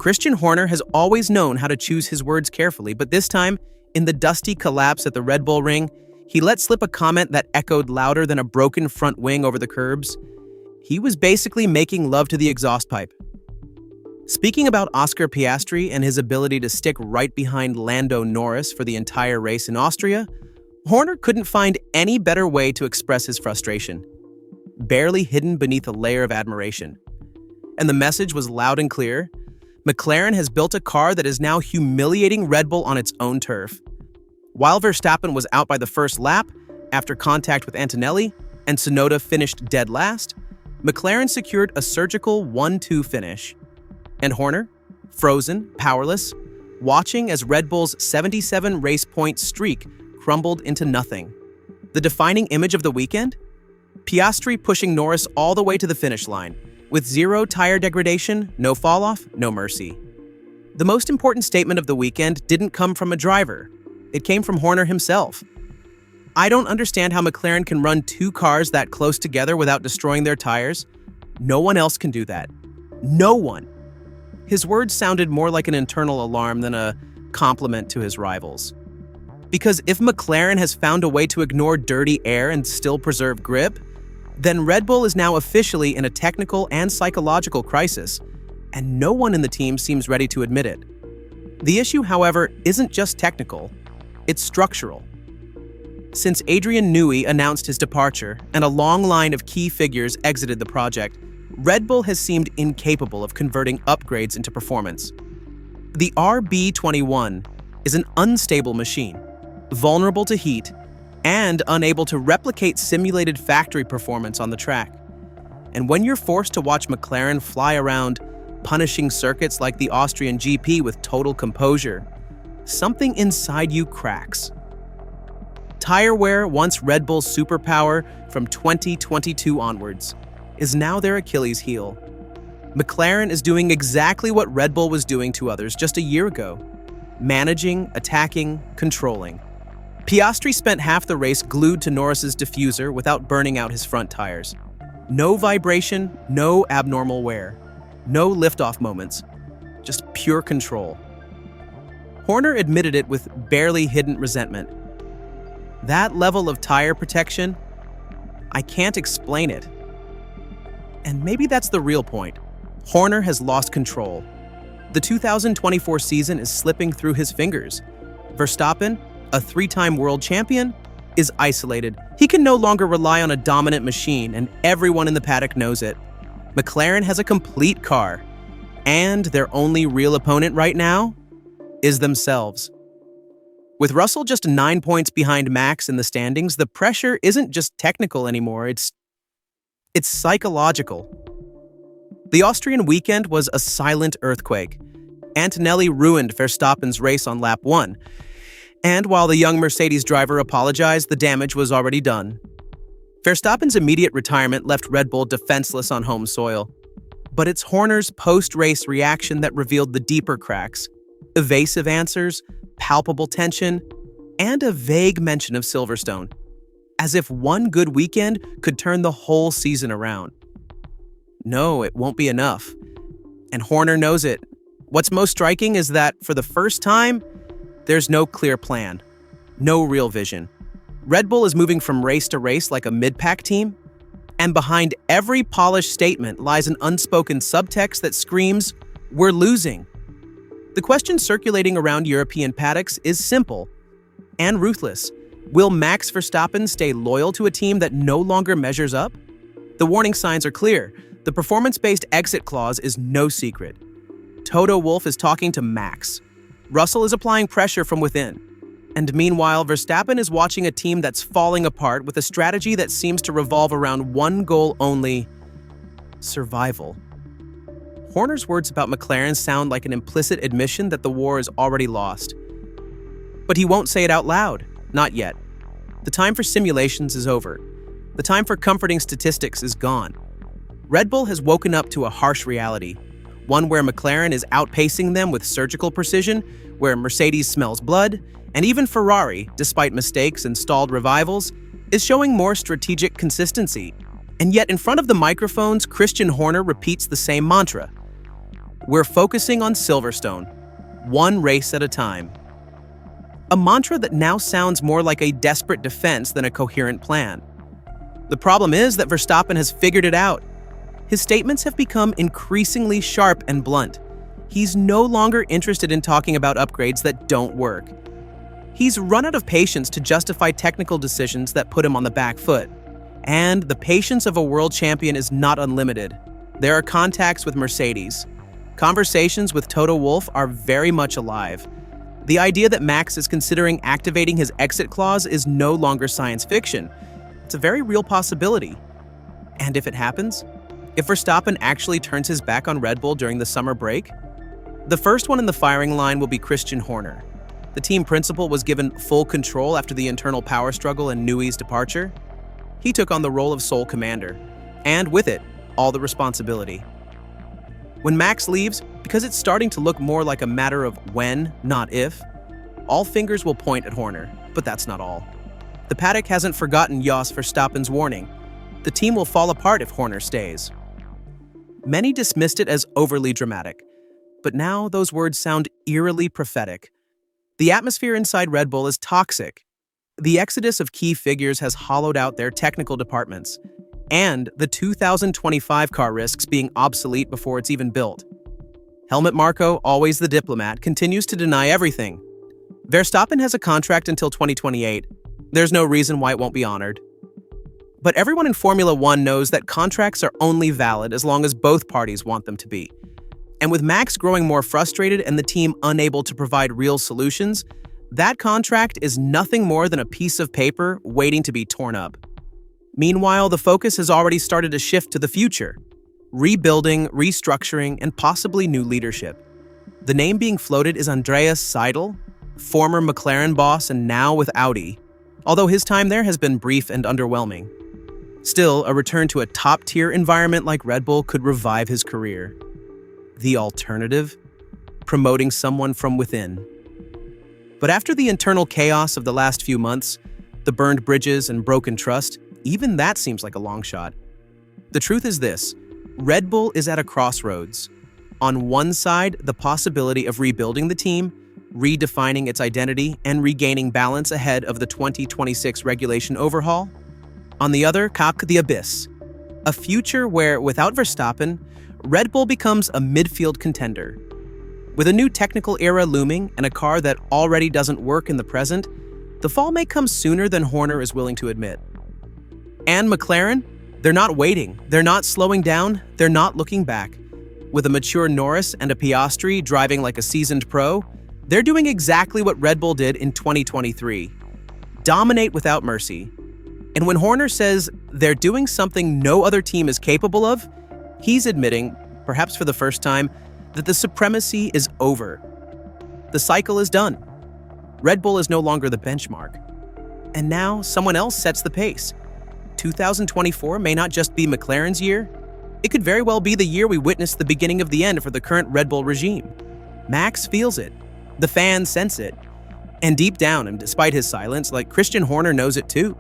Christian Horner has always known how to choose his words carefully, but this time, in the dusty collapse at the Red Bull Ring, he let slip a comment that echoed louder than a broken front wing over the curbs. He was basically making love to the exhaust pipe. Speaking about Oscar Piastri and his ability to stick right behind Lando Norris for the entire race in Austria, Horner couldn't find any better way to express his frustration, barely hidden beneath a layer of admiration. And the message was loud and clear. McLaren has built a car that is now humiliating Red Bull on its own turf. While Verstappen was out by the first lap, after contact with Antonelli, and Tsunoda finished dead last, McLaren secured a surgical 1-2 finish. And Horner, frozen, powerless, watching as Red Bull's 77 race point streak crumbled into nothing. The defining image of the weekend? Piastri pushing Norris all the way to the finish line, with zero tire degradation, no fall-off, no mercy. The most important statement of the weekend didn't come from a driver. It came from Horner himself. I don't understand how McLaren can run two cars that close together without destroying their tires. No one else can do that. No one. His words sounded more like an internal alarm than a compliment to his rivals. Because if McLaren has found a way to ignore dirty air and still preserve grip, then Red Bull is now officially in a technical and psychological crisis, and no one in the team seems ready to admit it. The issue, however, isn't just technical, it's structural. Since Adrian Newey announced his departure and a long line of key figures exited the project, Red Bull has seemed incapable of converting upgrades into performance. The RB21 is an unstable machine, vulnerable to heat, and unable to replicate simulated factory performance on the track. And when you're forced to watch McLaren fly around, punishing circuits like the Austrian GP with total composure, something inside you cracks. Tire wear, once Red Bull's superpower from 2022 onwards, is now their Achilles heel. McLaren is doing exactly what Red Bull was doing to others just a year ago: managing, attacking, controlling. Piastri spent half the race glued to Norris's diffuser without burning out his front tires. No vibration, no abnormal wear, no liftoff moments, just pure control. Horner admitted it with barely hidden resentment. That level of tire protection, I can't explain it. And maybe that's the real point. Horner has lost control. The 2024 season is slipping through his fingers. Verstappen, a three-time world champion, is isolated. He can no longer rely on a dominant machine, and everyone in the paddock knows it. McLaren has a complete car, and their only real opponent right now is themselves. With Russell just 9 points behind Max in the standings, the pressure isn't just technical anymore, it's psychological. The Austrian weekend was a silent earthquake. Antonelli ruined Verstappen's race on lap 1, and while the young Mercedes driver apologized, the damage was already done. Verstappen's immediate retirement left Red Bull defenseless on home soil. But it's Horner's post-race reaction that revealed the deeper cracks: evasive answers, palpable tension, and a vague mention of Silverstone, as if one good weekend could turn the whole season around. No, it won't be enough. And Horner knows it. What's most striking is that, for the first time, there's no clear plan, no real vision. Red Bull is moving from race to race like a mid-pack team, and behind every polished statement lies an unspoken subtext that screams, "We're losing." The question circulating around European paddocks is simple and ruthless. Will Max Verstappen stay loyal to a team that no longer measures up? The warning signs are clear. The performance-based exit clause is no secret. Toto Wolff is talking to Max. Russell is applying pressure from within. And meanwhile, Verstappen is watching a team that's falling apart with a strategy that seems to revolve around one goal only: survival. Horner's words about McLaren sound like an implicit admission that the war is already lost. But he won't say it out loud. Not yet. The time for simulations is over. The time for comforting statistics is gone. Red Bull has woken up to a harsh reality, one where McLaren is outpacing them with surgical precision, where Mercedes smells blood, and even Ferrari, despite mistakes and stalled revivals, is showing more strategic consistency. And yet in front of the microphones, Christian Horner repeats the same mantra: We're focusing on Silverstone, one race at a time. A mantra that now sounds more like a desperate defense than a coherent plan. The problem is that Verstappen has figured it out. His statements have become increasingly sharp and blunt. He's no longer interested in talking about upgrades that don't work. He's run out of patience to justify technical decisions that put him on the back foot. And the patience of a world champion is not unlimited. There are contacts with Mercedes. Conversations with Toto Wolff are very much alive. The idea that Max is considering activating his exit clause is no longer science fiction. It's a very real possibility. And if it happens, if Verstappen actually turns his back on Red Bull during the summer break, the first one in the firing line will be Christian Horner. The team principal was given full control after the internal power struggle and Neui's departure. He took on the role of sole commander, and with it, all the responsibility. When Max leaves, because it's starting to look more like a matter of when, not if, all fingers will point at Horner, but that's not all. The paddock hasn't forgotten Jos Verstappen's warning. The team will fall apart if Horner stays. Many dismissed it as overly dramatic, but now those words sound eerily prophetic. The atmosphere inside Red Bull is toxic. The exodus of key figures has hollowed out their technical departments, and the 2025 car risks being obsolete before it's even built. Helmut Marko, always the diplomat, continues to deny everything. Verstappen has a contract until 2028. There's no reason why it won't be honored. But everyone in Formula One knows that contracts are only valid as long as both parties want them to be. And with Max growing more frustrated and the team unable to provide real solutions, that contract is nothing more than a piece of paper waiting to be torn up. Meanwhile, the focus has already started to shift to the future. Rebuilding, restructuring, and possibly new leadership. The name being floated is Andreas Seidl, former McLaren boss and now with Audi, although his time there has been brief and underwhelming. Still, a return to a top-tier environment like Red Bull could revive his career. The alternative? Promoting someone from within. But after the internal chaos of the last few months, the burned bridges and broken trust, even that seems like a long shot. The truth is this: Red Bull is at a crossroads. On one side, the possibility of rebuilding the team, redefining its identity, and regaining balance ahead of the 2026 regulation overhaul. On the other, the abyss. A future where, without Verstappen, Red Bull becomes a midfield contender. With a new technical era looming and a car that already doesn't work in the present, the fall may come sooner than Horner is willing to admit. And McLaren? They're not waiting, they're not slowing down, they're not looking back. With a mature Norris and a Piastri driving like a seasoned pro, they're doing exactly what Red Bull did in 2023. Dominate without mercy. And when Horner says they're doing something no other team is capable of, he's admitting, perhaps for the first time, that the supremacy is over. The cycle is done. Red Bull is no longer the benchmark. And now someone else sets the pace. 2024 may not just be McLaren's year. It could very well be the year we witness the beginning of the end for the current Red Bull regime. Max feels it. The fans sense it. And deep down, and despite his silence, Christian Horner knows it too.